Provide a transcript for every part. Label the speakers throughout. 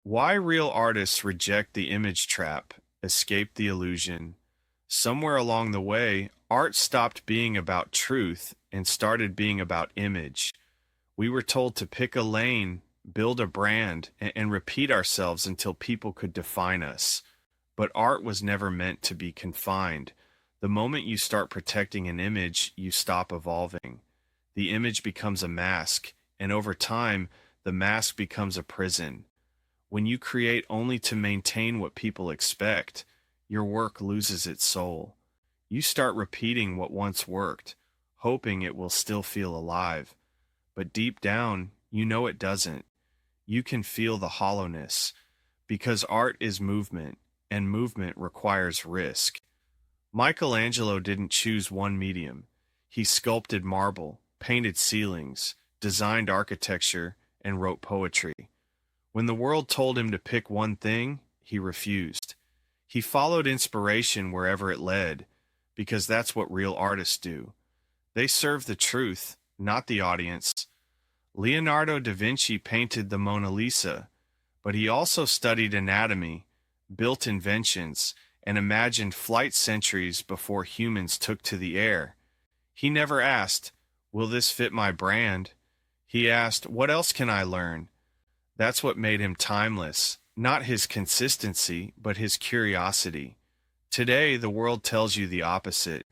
Speaker 1: Why real artists reject the image trap, escape the illusion. Somewhere along the way, art stopped being about truth and started being about image. We were told to pick a lane, build a brand, and repeat ourselves until people could define us. But art was never meant to be confined. The moment you start protecting an image, you stop evolving. The image becomes a mask, and over time, the mask becomes a prison. When you create only to maintain what people expect, your work loses its soul. You start repeating what once worked, hoping it will still feel alive. But deep down, you know it doesn't. You can feel the hollowness, because art is movement, and movement requires risk. Michelangelo didn't choose one medium. He sculpted marble, painted ceilings, designed architecture, and wrote poetry. When the world told him to pick one thing, he refused. He followed inspiration wherever it led, because that's what real artists do. They serve the truth, not the audience. Leonardo da Vinci painted the Mona Lisa, but he also studied anatomy, built inventions, and imagined flight centuries before humans took to the air. He never asked, "Will this fit my brand?" He asked, "What else can I learn?" That's what made him timeless, not his consistency, but his curiosity. Today, the world tells you the opposite.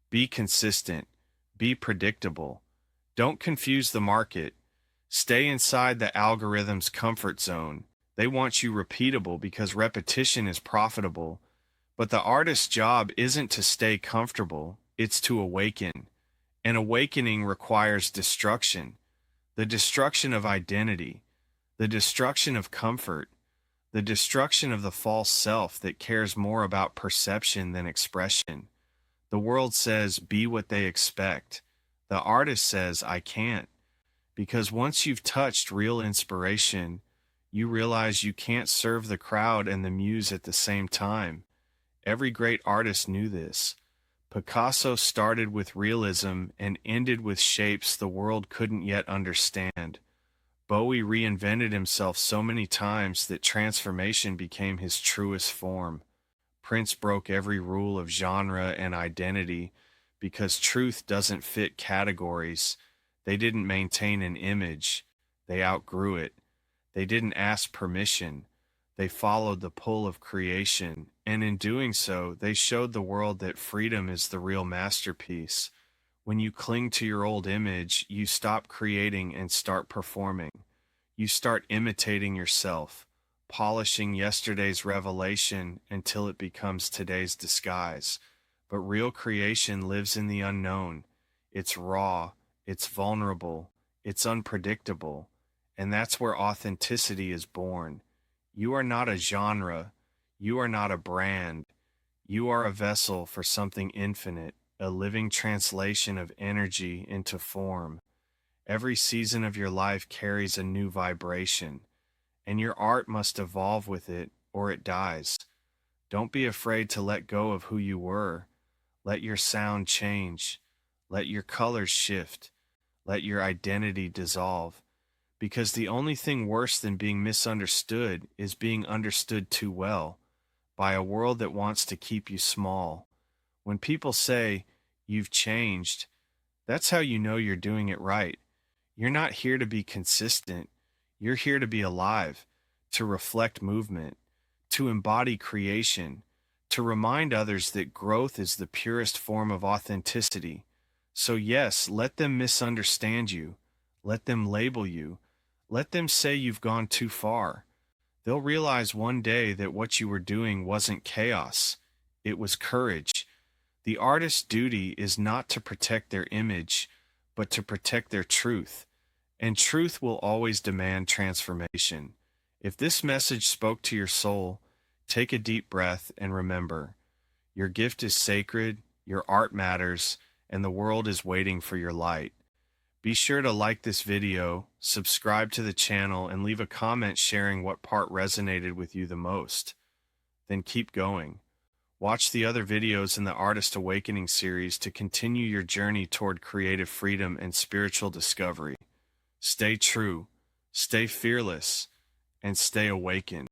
Speaker 1: Be consistent. Be predictable. Don't confuse the market. Stay inside the algorithm's comfort zone. They want you repeatable because repetition is profitable. But the artist's job isn't to stay comfortable, it's to awaken. And awakening requires destruction. The destruction of identity. The destruction of comfort, the destruction of the false self that cares more about perception than expression. The world says, be what they expect. The artist says, I can't. Because once you've touched real inspiration, you realize you can't serve the crowd and the muse at the same time. Every great artist knew this. Picasso started with realism and ended with shapes the world couldn't yet understand. Bowie reinvented himself so many times that transformation became his truest form. Prince broke every rule of genre and identity because truth doesn't fit categories. They didn't maintain an image. They outgrew it. They didn't ask permission. They followed the pull of creation, and in doing so, they showed the world that freedom is the real masterpiece. When you cling to your old image, you stop creating and start performing. You start imitating yourself, polishing yesterday's revelation until it becomes today's disguise. But real creation lives in the unknown. It's raw, it's vulnerable, it's unpredictable, and that's where authenticity is born. You are not a genre, you are not a brand, you are a vessel for something infinite, a living translation of energy into form. Every season of your life carries a new vibration, and your art must evolve with it or it dies. Don't be afraid to let go of who you were. Let your sound change. Let your colors shift. Let your identity dissolve. Because the only thing worse than being misunderstood is being understood too well by a world that wants to keep you small. When people say, "You've changed," that's how you know you're doing it right. You're not here to be consistent. You're here to be alive, to reflect movement, to embody creation, to remind others that growth is the purest form of authenticity. So yes, let them misunderstand you. Let them label you. Let them say you've gone too far. They'll realize one day that what you were doing wasn't chaos. It was courage. The artist's duty is not to protect their image, but to protect their truth. And truth will always demand transformation. If this message spoke to your soul, take a deep breath and remember, your gift is sacred, your art matters, and the world is waiting for your light. Be sure to like this video, subscribe to the channel, and leave a comment sharing what part resonated with you the most. Then keep going. Watch the other videos in the Artist Awakening series to continue your journey toward creative freedom and spiritual discovery. Stay true, stay fearless, and stay awakened.